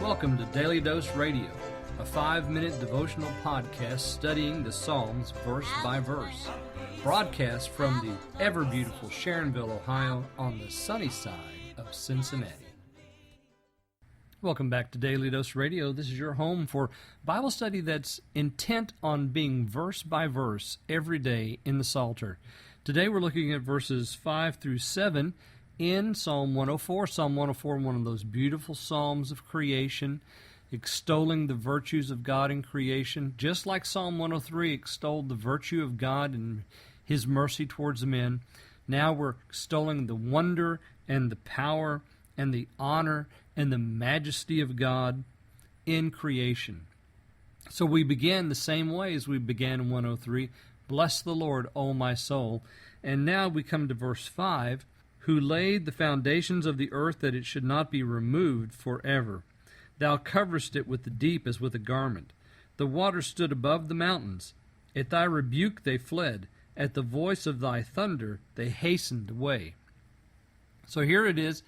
Welcome to Daily Dose Radio, a 5-minute devotional podcast studying the Psalms verse by verse. Broadcast from the ever-beautiful Sharonville, Ohio, on the sunny side of Cincinnati. Welcome back to Daily Dose Radio. This is your home for Bible study that's intent on being verse by verse every day in the Psalter. Today we're looking at verses 5 through 7 in Psalm 104. Psalm 104, one of those beautiful psalms of creation, extolling the virtues of God in creation, just like Psalm 103 extolled the virtue of God and His mercy towards men. Now we're extolling the wonder and the power and the honor and the majesty of God in creation. So we begin the same way as we began in 103, bless the Lord, O my soul. And now we come to verse 5, who laid the foundations of the earth that it should not be removed forever. Thou coverest it with the deep as with a garment. The waters stood above the mountains. At thy rebuke they fled. At the voice of thy thunder they hastened away. So here it is,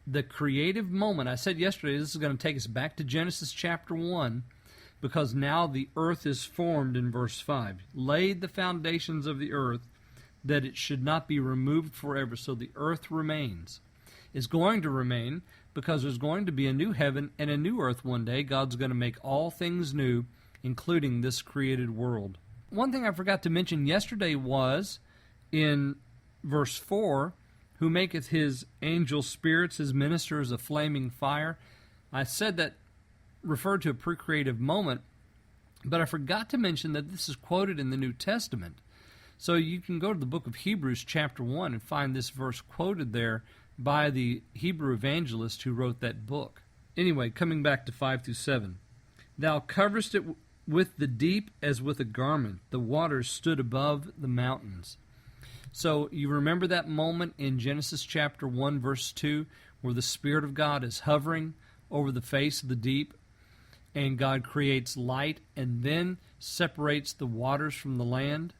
the creative moment. I said yesterday this is going to take us back to Genesis chapter 1, because now the earth is formed in verse 5. Laid the foundations of the earth that it should not be removed forever. So the earth remains. It's going to remain because there's going to be a new heaven and a new earth one day. God's going to make all things new, including this created world. One thing I forgot to mention yesterday was in verse 4, who maketh his angel spirits, his ministers, a flaming fire. I said that referred to a pre-creative moment, but I forgot to mention that this is quoted in the New Testament. So you can go to the book of Hebrews chapter 1 and find this verse quoted there by the Hebrew evangelist who wrote that book. Anyway, coming back to 5 through 7. Thou coverest it with the deep as with a garment. The waters stood above the mountains. So you remember that moment in Genesis chapter 1 verse 2 where the Spirit of God is hovering over the face of the deep and God creates light and then separates the waters from the land?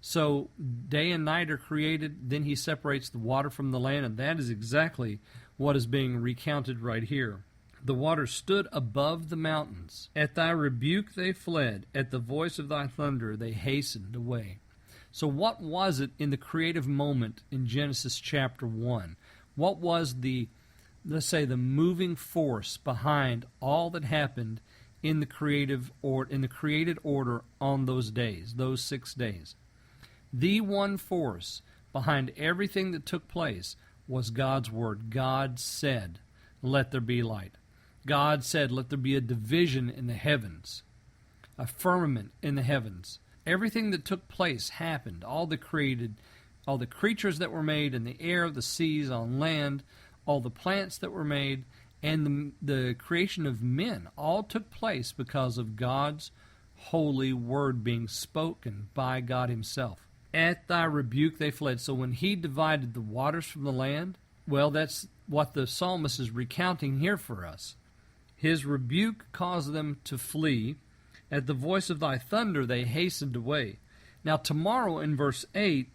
So day and night are created, then He separates the water from the land, and that is exactly what is being recounted right here. The waters stood above the mountains. At thy rebuke they fled. At the voice of thy thunder they hastened away. So what was it in the creative moment in Genesis chapter 1? What was the, let's say, the moving force behind all that happened in the created order on those days, those 6 days? The one force behind everything that took place was God's Word. God said, let there be light. God said, let there be a division in the heavens, a firmament in the heavens. Everything that took place happened. All the creatures that were made in the air, the seas, on land, all the plants that were made, and the creation of men all took place because of God's holy word being spoken by God Himself. At thy rebuke they fled. So when He divided the waters from the land, well, that's what the psalmist is recounting here for us. His rebuke caused them to flee. At the voice of thy thunder they hastened away. Now tomorrow in verse 8,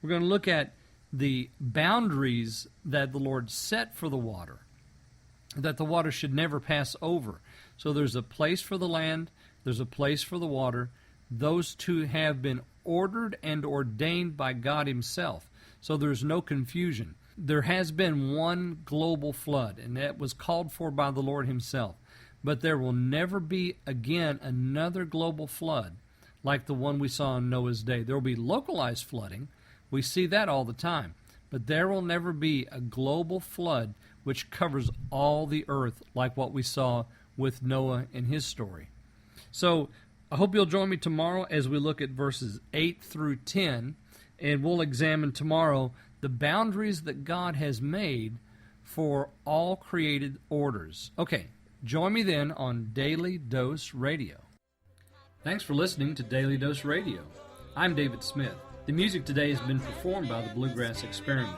we're going to look at the boundaries that the Lord set for the water, that the water should never pass over. So there's a place for the land, there's a place for the water. Those two have been ordered and ordained by God Himself. So there's no confusion. There has been one global flood, and that was called for by the Lord Himself. But there will never be again another global flood like the one we saw in Noah's day. There will be localized flooding. We see that all the time. But there will never be a global flood which covers all the earth like what we saw with Noah and his story. So I hope you'll join me tomorrow as we look at verses 8 through 10, and we'll examine tomorrow the boundaries that God has made for all created orders. Okay, join me then on Daily Dose Radio. Thanks for listening to Daily Dose Radio. I'm David Smith. The music today has been performed by the Bluegrass Experiment.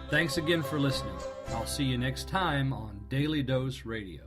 Thanks again for listening. I'll see you next time on Daily Dose Radio.